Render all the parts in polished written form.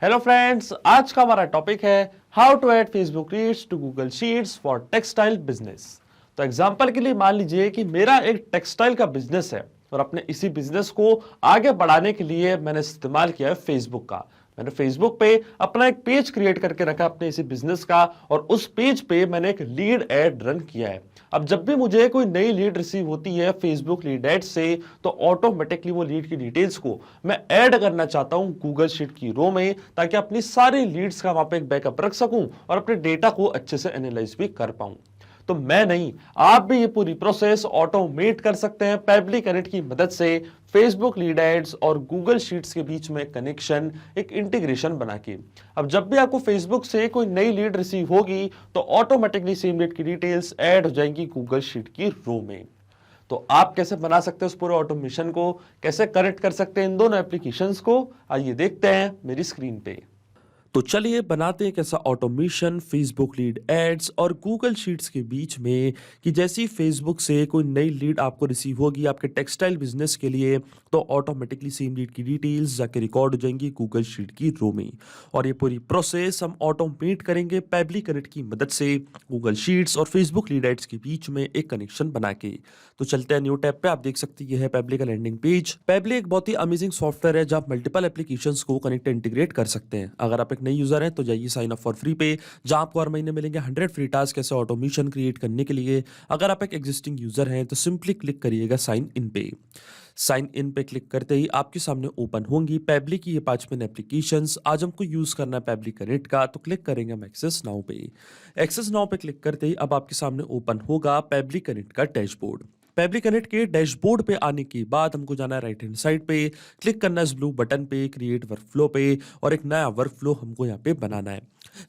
Hello friends, आज का हमारा टॉपिक है how to add Facebook reads to Google Sheets for textile business. तो एग्जांपल के लिए मान लीजिए कि मेरा एक टेक्सटाइल का बिजनेस है और अपने इसी बिजनेस को आगे बढ़ाने के लिए मैंने इस्तेमाल किया है फेसबुक का। मैंने फेसबुक पे अपना एक पेज क्रिएट करके रखा अपने इसी बिजनेस का और उस पेज पे मैंने एक लीड एड रन किया है। अब जब भी मुझे कोई नई लीड रिसीव होती है फेसबुक लीड एड से तो ऑटोमेटिकली वो लीड की डिटेल्स को मैं ऐड करना चाहता हूं गूगल शीट की रो में, ताकि अपनी सारी लीड्स का वहां पे एक बैकअप रख सकूं और अपने डेटा को अच्छे से एनालाइज भी कर पाऊं। तो मैं नहीं, आप भी ये पूरी प्रोसेस ऑटोमेट कर सकते हैं पेबली कनेक्ट की मदद से। फेसबुक लीड एड्स और गूगल शीट्स के बीच में कनेक्शन, एक इंटीग्रेशन बना के अब जब भी आपको फेसबुक से कोई नई लीड रिसीव होगी तो ऑटोमेटिकली सेम लीड की डिटेल्स ऐड हो जाएंगी गूगल शीट की रो में। तो आप कैसे बना सकते हैं उस पूरे ऑटोमेशन को, कैसे कनेक्ट कर सकते हैं इन दोनों एप्लीकेशंस को, आइए देखते हैं मेरी स्क्रीन पे। तो चलिए बनाते हैं कैसा ऑटोमेशन फेसबुक लीड एड्स और गूगल शीट्स के बीच में कि जैसी फेसबुक से कोई नई लीड आपको रिसीव होगी आपके टेक्सटाइल बिजनेस के लिए तो ऑटोमेटिकली सेम लीड की डिटेल्स जाके रिकॉर्ड हो जाएंगी गूगल शीट की रो में। और ये पूरी प्रोसेस हम ऑटोमेट करेंगे पेबली कनेक्ट की मदद से गूगल शीट्स और फेसबुक लीड एड्स के बीच में एक कनेक्शन बना के। तो चलते हैं न्यू टैब पे। आप देख सकते हैं ये है पेबली का लैंडिंग पेज। पेबली एक बहुत ही अमेजिंग सॉफ्टवेयर है जहां आप मल्टीपल एप्लीकेशंस को कनेक्ट इंटीग्रेट कर सकते हैं। अगर आप एक नई यूजर हैं तो जाइए साइन अप फॉर फ्री पे, जहां आपको हर महीने मिलेंगे 100 फ्री टास्क ऐसे ऑटोमेशन क्रिएट करने के लिए। अगर आप एक एग्जिस्टिंग यूजर हैं तो सिंपली क्लिक करिएगा साइन इन पे। साइन इन पे क्लिक करते ही आपके सामने ओपन होंगी पेबली की ये 5 एप्लीकेशंस। आज हमको यूज करना है पेबली कनेक्ट का, तो क्लिक करेंगे हम एक्सेस नाउ पे। एक्सेस नाउ पे क्लिक करते ही अब आपके सामने ओपन होगा पेबली कनेक्ट का डैशबोर्ड। पेबली कनेक्ट के डैशबोर्ड पे आने के बाद हमको जाना है राइट हैंड साइड पे, क्लिक करना है इस ब्लू बटन पे क्रिएट वर्कफ्लो पे और एक नया वर्कफ्लो हमको यहाँ पे बनाना है।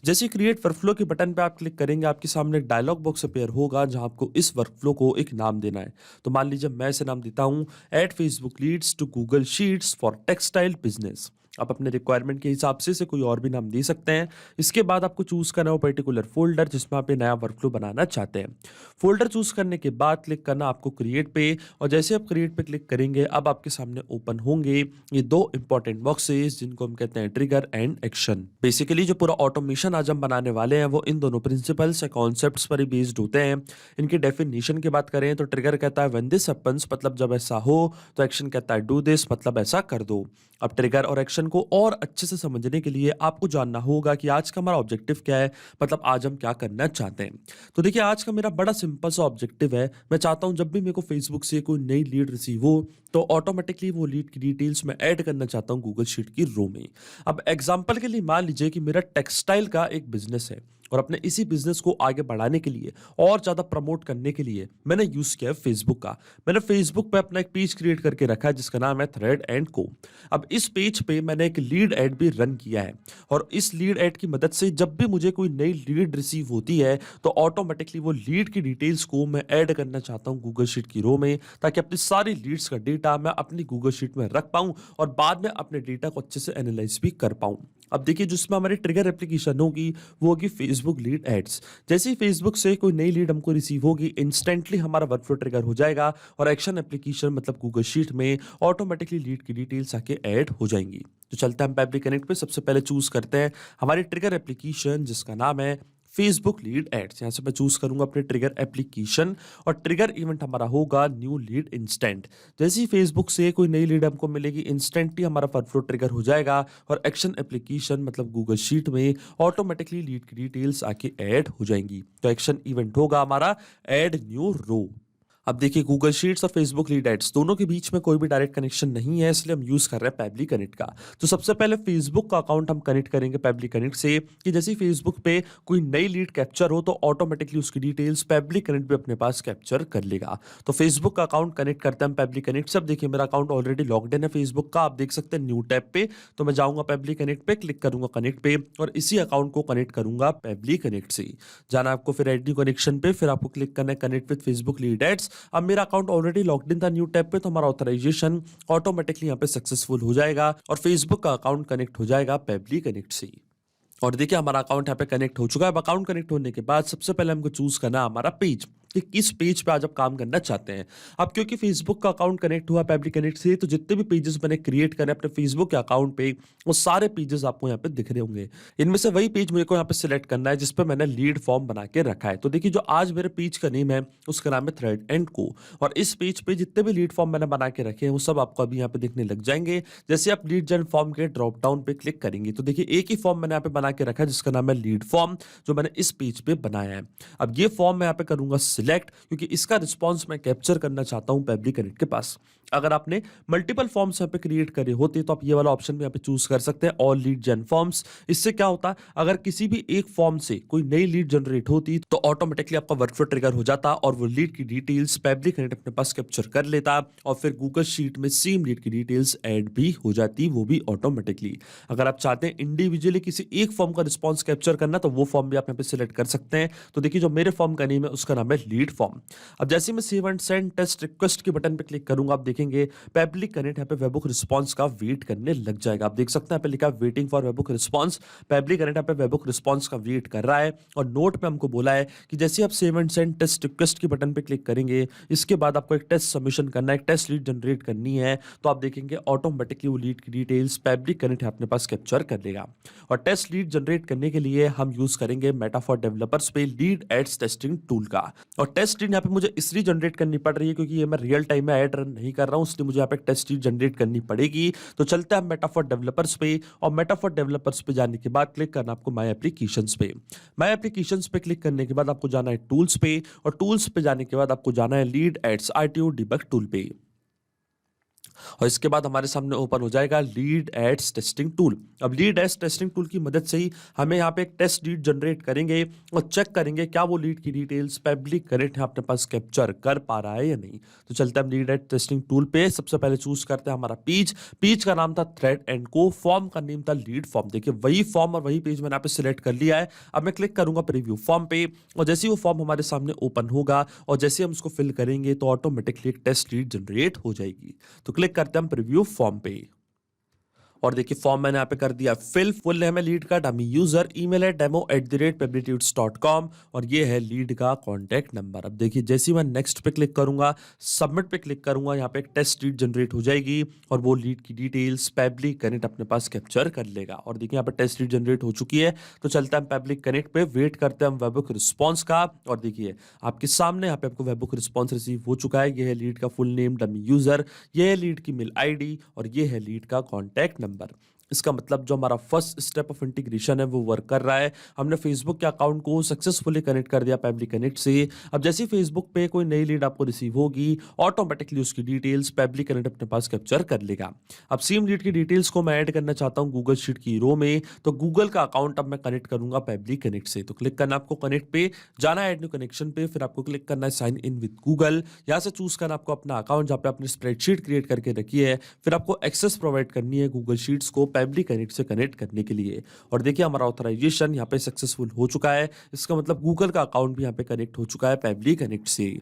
जैसे क्रिएट वर्कफ्लो के बटन पे आप क्लिक करेंगे आपके सामने एक डायलॉग बॉक्स अपीयर होगा जहां आपको इस वर्कफ्लो को एक नाम देना है। तो मान लीजिए मैं इसे नाम देता हूं add Facebook leads to Google Sheets for textile business. आप अपने रिक्वायरमेंट के हिसाब से कोई और भी नाम दे सकते हैं। इसके बाद आपको चूज करना है वो पर्टिकुलर फोल्डर जिसमें आप नया वर्कफ्लो बनाना चाहते हैं। फोल्डर चूज करने के बाद क्लिक करना आपको क्रिएट पे और जैसे आप क्रिएट पे क्लिक करेंगे अब आपके सामने ओपन होंगे ये दो इंपॉर्टेंट बॉक्सेस जिनको हम कहते हैं ट्रिगर एंड एक्शन। बेसिकली जो पूरा ऑटोमेशन आज हम बनाने वाले हैं वो इन दोनों प्रिंसिपल्स या कॉन्सेप्ट्स पर ही बेस्ड होते हैं। इनकी डेफिनेशन की बात करें तो ट्रिगर कहता है व्हेन दिस हैपेंस, मतलब जब ऐसा हो, तो एक्शन कहता है डू दिस, मतलब ऐसा कर दो। अब ट्रिगर और एक्शन को और अच्छे से समझने के लिए आपको जानना होगा कि आज का हमारा ऑब्जेक्टिव क्या है, मतलब आज हम क्या करना चाहते हैं। तो देखिए आज का मेरा बड़ा सिंपल सा ऑब्जेक्टिव है। मैं चाहता हूं जब भी मेरे को फेसबुक से कोई नई लीड रिसीव हो तो ऑटोमेटिकली वो लीड की डिटेल्स मैं ऐड करना चाहता हूं गूगल शीट की रो में। अब एग्जांपल के लिए मान लीजिए कि मेरा टेक्सटाइल का एक बिजनेस है और अपने इसी बिजनेस को आगे बढ़ाने के लिए और ज्यादा प्रमोट करने के लिए मैंने यूज किया है फेसबुक का। मैंने फेसबुक पे अपना एक पेज क्रिएट करके रखा है जिसका नाम है थ्रेड एंड को। अब इस पेज पे मैंने एक लीड एड भी रन किया है और इस लीड एड की मदद से जब भी मुझे कोई नई लीड रिसीव होती है तो ऑटोमेटिकली वो लीड की डिटेल्स को मैं ऐड करना चाहता हूं गूगल शीट की रो में, ताकि अपनी सारी लीड्स का डेटा मैं अपनी गूगल शीट में रख पाऊं और बाद में अपने डेटा को अच्छे से एनालाइज भी कर पाऊं। अब देखिए जिसमें हमारी ट्रिगर एप्लीकेशन होगी वो होगी फेसबुक लीड एड्स। जैसे ही फेसबुक से कोई नई लीड हमको रिसीव होगी इंस्टेंटली हमारा वर्कफ्लो ट्रिगर हो जाएगा और एक्शन एप्लीकेशन मतलब गूगल शीट में ऑटोमेटिकली लीड की डिटेल्स आके ऐड हो जाएंगी। तो चलते हैं हम पेबली कनेक्ट पे। सबसे पहले चूज करते हैं हमारी ट्रिगर एप्लीकेशन जिसका नाम है फेसबुक लीड एड्स। यहाँ से मैं चूज करूंगा अपने ट्रिगर एप्लीकेशन और ट्रिगर इवेंट हमारा होगा न्यू लीड इंस्टेंट। जैसे ही फेसबुक से कोई नई लीड हमको मिलेगी इंस्टेंटली हमारा वर्कफ्लो ट्रिगर हो जाएगा और एक्शन एप्लीकेशन मतलब गूगल शीट में ऑटोमेटिकली लीड की डिटेल्स आके ऐड हो जाएंगी। तो एक्शन इवेंट होगा हमारा ऐड न्यू रो। अब देखिए गूगल शीट्स और फेसबुक लीड एड्स दोनों के बीच में कोई भी डायरेक्ट कनेक्शन नहीं है, इसलिए हम यूज कर रहे हैं पेबली कनेक्ट का। तो सबसे पहले फेसबुक का अकाउंट हम कनेक्ट करेंगे पेबली कनेक्ट से कि जैसे फेसबुक पे कोई नई लीड कैप्चर हो तो ऑटोमेटिकली उसकी डिटेल्स पेबली कनेक्ट भी अपने पास कैप्चर कर लेगा। तो फेसबुक का अकाउंट कनेक्ट करते हैं पेबली कनेक्ट से। अब देखिए मेरा अकाउंट ऑलरेडी लॉग्ड इन है फेसबुक का, आप देख सकते हैं न्यू टैब पे। तो मैं जाऊंगा पेबली कनेक्ट पे, क्लिक करूंगा कनेक्ट पे और इसी अकाउंट को कनेक्ट करूंगा पेबली कनेक्ट से। जाना आपको फिर एड न्यू कनेक्शन पे, फिर आपको क्लिक करना है connect with Facebook lead ads. अब मेरा अकाउंट ऑलरेडी लॉग्ड इन था न्यू टैब पे, तो हमारा ऑथराइजेशन ऑटोमेटिकली यहाँ पे सक्सेसफुल हो जाएगा और फेसबुक का अकाउंट कनेक्ट हो जाएगा पेबली कनेक्ट से। और देखिए हमारा अकाउंट यहाँ पे कनेक्ट हो चुका है। अब अकाउंट कनेक्ट होने के बाद सबसे पहले हमको चूज करना है हमारा पेज। कि किस पेज पे आज आप काम करना चाहते हैं। अब क्योंकि फेसबुक का अकाउंट कनेक्ट हुआ पैबली कनेक्ट से, तो जितने भी पेजेस मैंने क्रिएट करे अपने फेसबुक के अकाउंट पे, वो सारे पेजेस आपको यहाँ पे दिख रहे होंगे। इनमें से वही पेज मेरे को यहाँ पे सिलेक्ट करना है जिस पे मैंने लीड फॉर्म बना के रखा है। तो देखिए जो आज मेरे पेज का नेम है उसका नाम है थ्रेड एंड को, और इस पेज पे जितने भी लीड फॉर्म मैंने बना के रखे हैं वो सब आपको अभी यहाँ पे दिखने लग जाएंगे। जैसे आप लीड जन फॉर्म के ड्रॉप डाउन पे क्लिक करेंगे तो देखिए एक ही फॉर्म मैंने यहाँ पे बना के रखा है जिसका नाम है लीड फॉर्म, जो मैंने इस पेज पे बनाया है। अब ये फॉर्म मैं यहाँ पे करूंगा सिलेक्ट, क्योंकि इसका रिस्पॉन्स मैं कैप्चर करना चाहता हूँ पैबली कनेक्ट के पास। अगर आपने मल्टीपल फॉर्म्स यहाँ पे क्रिएट करे होते तो आप ये वाला ऑप्शन भी यहाँ पे चूज कर सकते हैं, ऑल लीड जन फॉर्म्स। इससे क्या होता, अगर किसी भी एक फॉर्म से कोई नई लीड जनरेट होती तो ऑटोमेटिकली आपका वर्कफ्लो ट्रिगर हो जाता और वो लीड की डिटेल्स पैबली कनेक्ट अपने पास कैप्चर कर लेता, और फिर गूगल शीट में सेम लीड की डिटेल्स ऐड भी हो जाती, वो भी ऑटोमेटिकली। अगर आप चाहते हैं इंडिविजुअली किसी एक फॉर्म का रिस्पॉन्स कैप्चर करना तो वो फॉर्म भी आप यहाँ पे सिलेक्ट कर सकते हैं। तो देखिए जो मेरे फॉर्म का नेम है उसका नाम है लीड फॉर्म। अब जैसे मैं save and send test request के बटन पे क्लिक करूंगा, आप देखेंगे पैबली कनेक्ट यहाँ पे वेबहुक रिस्पॉन्स का वेट करने लग जाएगा। आप देख सकते हैं यहाँ पे लिखा है waiting for webhook response. Pabbly connect यहाँ पे वेबहुक रिस्पॉन्स का वेट कर रहा है, और नोट पे हमको बोला है कि जैसे आप save and send test request के बटन पे क्लिक करेंगे, इसके बाद आपको एक टेस्ट सबमिशन करना है, एक टेस्ट लीड जनरेट करनी है, तो आप देखेंगे ऑटोमेटिकली वो लीड की डिटेल्स पैबली कनेक्ट अपने पास कैप्चर कर लेगा। और टेस्ट लीड जनरेट करने के लिए हम यूज करेंगे मेटा फॉर डेवलपर्स पे लीड एड्स टेस्टिंग टूल का। और टेस्ट लीड यहाँ पे मुझे इसलिए जनरेट करनी पड़ रही है क्योंकि ये मैं रियल टाइम में ऐड रन नहीं कर रहा हूँ, इसलिए मुझे यहाँ पे टेस्ट लीड जनरेट करनी पड़ेगी। तो चलते हैं मेटा फॉर डेवलपर्स पे, और मेटा फॉर डेवलपर्स पे जाने के बाद क्लिक करना आपको माई एप्लीकेशंस पे। माई एप्लीकेशंस पे क्लिक करने के बाद आपको जाना है टूल्स पे, और टूल्स पे जाने के बाद आपको जाना है lead ads RTO debug tool पे। और इसके बाद हमारे सामने ओपन हो जाएगा लीड एड्स टेस्टिंग टूल। अब लीड एड्स टेस्टिंग टूल की मदद से ही हमें यहाँ पे एक टेस्ट लीड जनरेट करेंगे और चेक करेंगे क्या वो लीड की डिटेल्स पैबली कनेक्ट अपने पास कैप्चर कर पा रहा है या नहीं। तो चलते हैं हम लीड एड्स टेस्टिंग टूल पे। सबसे पहले चूज करते हैं हमारा पेज। पेज का नाम था थ्रेड एंड को, फॉर्म का नेम था लीड फॉर्म। देखिए वही फॉर्म और वही पेज मैंने यहाँ पे सिलेक्ट कर लिया है। अब मैं क्लिक करूंगा प्रीव्यू फॉर्म पे, और जैसे ही वो फॉर्म हमारे सामने ओपन होगा और जैसे हम उसको फिल करेंगे तो ऑटोमेटिकली एक टेस्ट लीड जनरेट हो जाएगी। तो क्लिक करते हैं हम प्रीव्यू फॉर्म पे, और देखिए फॉर्म मैंने यहाँ पे कर दिया फिल। फुल नेम है लीड का, डमी यूजर, ईमेल है demo@pebblitudes.com, और ये है लीड का कॉन्टैक्ट नंबर। अब देखिए जैसे ही मैं नेक्स्ट पे क्लिक करूंगा, सबमिट पे क्लिक करूंगा, यहाँ पे एक टेस्ट लीड जनरेट हो जाएगी और वो लीड की डिटेल्स पैबली कनेक्ट अपने पास कैप्चर कर लेगा। और देखिए यहाँ पे टेस्ट लीड जनरेट हो चुकी है। तो चलते हैं पैबली कनेक्ट पे, वेट करते हैं हम वेबहुक रिस्पॉन्स का। और देखिए आपके सामने यहाँ पे आपको वेबहुक रिस्पॉन्स रिसीव हो चुका है। ये है लीड का फुल नेम डमी यूजर, ये है लीड की मेल आईडी, और ये है लीड का कॉन्टैक्ट नंबर। इसका मतलब जो हमारा फर्स्ट स्टेप ऑफ इंटीग्रेशन है वो वर्क कर रहा है। हमने फेसबुक के अकाउंट को सक्सेसफुली कनेक्ट कर दिया पैबली कनेक्ट से। अब जैसे फेसबुक पे कोई नई लीड आपको रिसीव होगी, ऑटोमेटिकली उसकी डिटेल्स पैबली कनेक्ट अपने पास कैप्चर कर लेगा। अब सेम लीड की डिटेल्स को मैं ऐड करना चाहता हूँ गूगल शीट की रो में, तो गूगल का अकाउंट अब मैं कनेक्ट करूंगा पैबली कनेक्ट से। तो क्लिक करना आपको कनेक्ट पे, जाना है ऐड न्यू कनेक्शन पे, फिर आपको क्लिक करना है साइन इन विद गूगल। यहाँ से चूज करना आपको अपना अकाउंट जहाँ पे आपने स्प्रेडशीट क्रिएट करके रखी है, फिर आपको एक्सेस प्रोवाइड करनी है गूगल शीट्स को पैबली कनेक्ट से कनेक्ट करने के लिए। और देखिए हमारा ऑथराइजेशन यहाँ पे सक्सेसफुल हो चुका है। इसका मतलब गूगल का अकाउंट भी यहाँ पे कनेक्ट हो चुका है पैबली कनेक्ट से।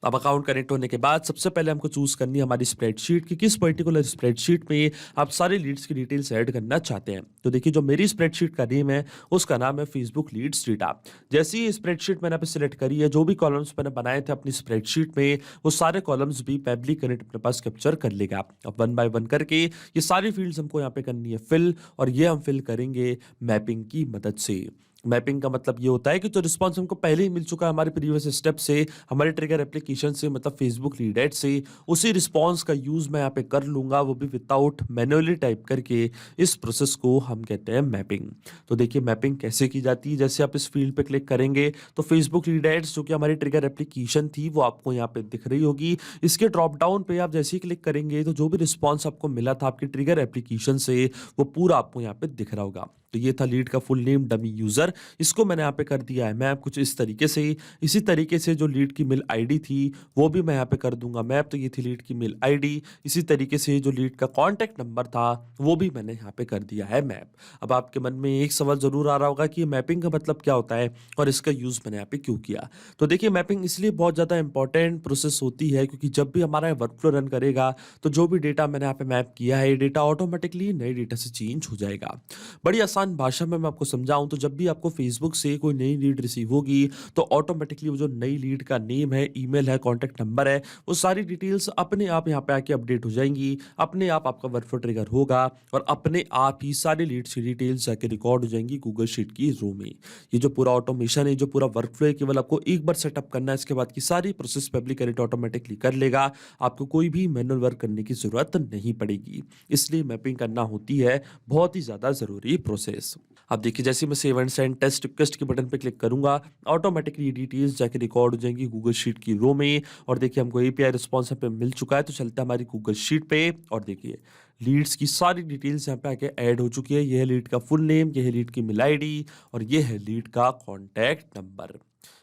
अब अकाउंट कनेक्ट होने के बाद सबसे पहले हमको चूज करनी है हमारी स्प्रेडशीट की किस पर्टिकुलर स्प्रेडशीट में आप सारे लीड्स की डिटेल्स ऐड करना चाहते हैं। तो देखिए जो मेरी स्प्रेडशीट का नेम है उसका नाम है फेसबुक लीड्स डेटा। जैसी ही स्प्रेडशीट मैंने यहाँ पे सिलेक्ट करी है, जो भी कॉलम्स मैंने बनाए थे अपनी स्प्रेडशीट में वो सारे कॉलम्स भी पैबली कनेक्ट अपने पास कैप्चर कर लेगा। अब वन बाय वन करके ये सारी फील्ड्स हमको यहाँ पे करनी है फिल, और ये हम फिल करेंगे मैपिंग की मदद से। मैपिंग का मतलब ये होता है कि जो रिस्पॉन्स हमको पहले ही मिल चुका है हमारे प्रीवियस स्टेप से, हमारे ट्रिगर एप्लीकेशन से, मतलब फेसबुक लीड एड से, उसी रिस्पॉन्स का यूज मैं यहाँ पे कर लूंगा, वो भी विदाउट मैन्युअली टाइप करके। इस प्रोसेस को हम कहते हैं मैपिंग। तो देखिए मैपिंग कैसे की जाती है। जैसे आप इस फील्ड पे क्लिक करेंगे तो फेसबुक लीड एड्स जो कि हमारी ट्रिगर एप्लीकेशन थी वो आपको यहाँ पे दिख रही होगी। इसके ड्रॉप डाउन पे आप जैसे ही क्लिक करेंगे तो जो भी रिस्पॉन्स आपको मिला था आपकी ट्रिगर एप्लीकेशन से वो पूरा आपको यहाँ पे दिख रहा होगा। तो ये था लीड का फुल नेम डमी यूजर, इसको मैंने यहाँ पे कर दिया है मैप कुछ इस तरीके से। इसी तरीके से जो लीड की मेल आईडी थी वो भी मैं यहाँ पे कर दूंगा मैप। तो ये थी लीड की मेल आईडी। इसी तरीके से जो लीड का कॉन्टैक्ट नंबर था वो भी मैंने यहाँ पे कर दिया है मैप। अब आपके मन में एक सवाल जरूर आ रहा होगा कि मैपिंग का मतलब क्या होता है और इसका यूज मैंने यहाँ पे क्यों किया। तो देखिए मैपिंग इसलिए बहुत ज्यादा इंपॉर्टेंट प्रोसेस होती है क्योंकि जब भी हमारा वर्कफ्लो रन करेगा तो जो भी डेटा मैंने यहाँ पे मैप किया है ये डेटा ऑटोमेटिकली नए डेटा से चेंज हो जाएगा। बड़ी आसान आसान भाषा में मैं आपको समझाऊं तो जब भी आपको फेसबुक से कोई नई लीड रिसीव होगी तो ऑटोमेटिकली वो जो नई लीड का नेम है, ईमेल है, कॉन्टैक्ट नंबर है, वो सारी डिटेल्स अपने आप यहाँ पे आके अपडेट हो जाएंगी। अपने आप आपका वर्कफ्लो ट्रिगर होगा और अपने आप ही सारी लीड्स की डिटेल्स जाके रिकॉर्ड हो जाएंगी गूगल शीट की रो में। ये जो पूरा ऑटोमेशन है, जो पूरा वर्कफ्लो है, केवल आपको एक बार सेटअप करना है, इसके बाद की सारी प्रोसेस पब्लिक करेक्ट ऑटोमेटिकली कर लेगा। आपको कोई भी मैनुअल वर्क करने की जरूरत नहीं पड़ेगी। इसलिए मैपिंग करना होती है बहुत ही ज्यादा जरूरी प्रोसेस। अब देखिए जैसे मैं save and send test request के बटन पे क्लिक करूंगा, ऑटोमेटिकली डिटेल्स जाके रिकॉर्ड हो जाएंगी गूगल शीट की रो में। और देखिए हमको एपीआई रिस्पॉन्स पे मिल चुका है, तो चलता है हमारी गूगल शीट पे और देखिए लीड्स की सारी डिटेल्स यहाँ पे आके ऐड हो चुकी है। यह है लीड का फुल नेम, यह है लीड की मेल आईडी और यह है लीड का कॉन्टैक्ट नंबर।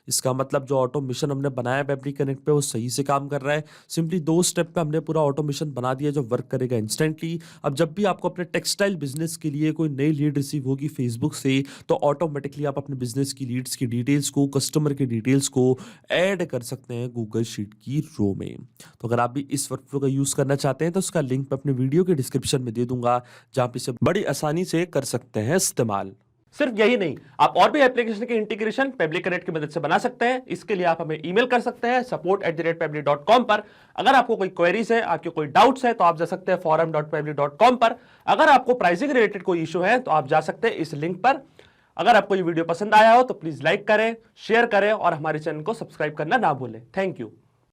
इसका मतलब जो ऑटोमेशन हमने बनाया पब्लिक कनेक्ट पे वो सही से काम कर रहा है। सिंपली 2 स्टेप पे हमने पूरा ऑटोमेशन बना दिया जो वर्क करेगा इंस्टेंटली। अब जब भी आपको अपने टेक्सटाइल बिजनेस के लिए कोई नई लीड रिसीव होगी फेसबुक से, तो ऑटोमेटिकली आप अपने बिजनेस की लीड्स की डिटेल्स को, कस्टमर की डिटेल्स को ऐड कर सकते हैं गूगल शीट की रो में। तो अगर आप भी इस वर्कफ्लो का यूज करना चाहते हैं तो उसका लिंक मैं अपने वीडियो के डिस्क्रिप्शन में दे दूंगा, जहां पे इसे बड़ी आसानी से कर सकते हैं इस्तेमाल। सिर्फ यही नहीं, आप और भी एप्लीकेशन के इंटीग्रेशन पब्लिक कनेक्ट की मदद से बना सकते हैं। इसके लिए आप हमें ईमेल कर सकते हैं support@pabli.com पर। अगर आपको कोई क्वेरीज है, आपके कोई डाउट्स है, तो आप जा सकते हैं forum.pabli.com पर। अगर आपको प्राइसिंग रिलेटेड कोई इशू है तो आप जा सकते हैं इस लिंक पर। अगर आपको ये वीडियो पसंद आया हो तो प्लीज लाइक करें, शेयर करें और हमारे चैनल को सब्सक्राइब करना ना भूलें। Thank you.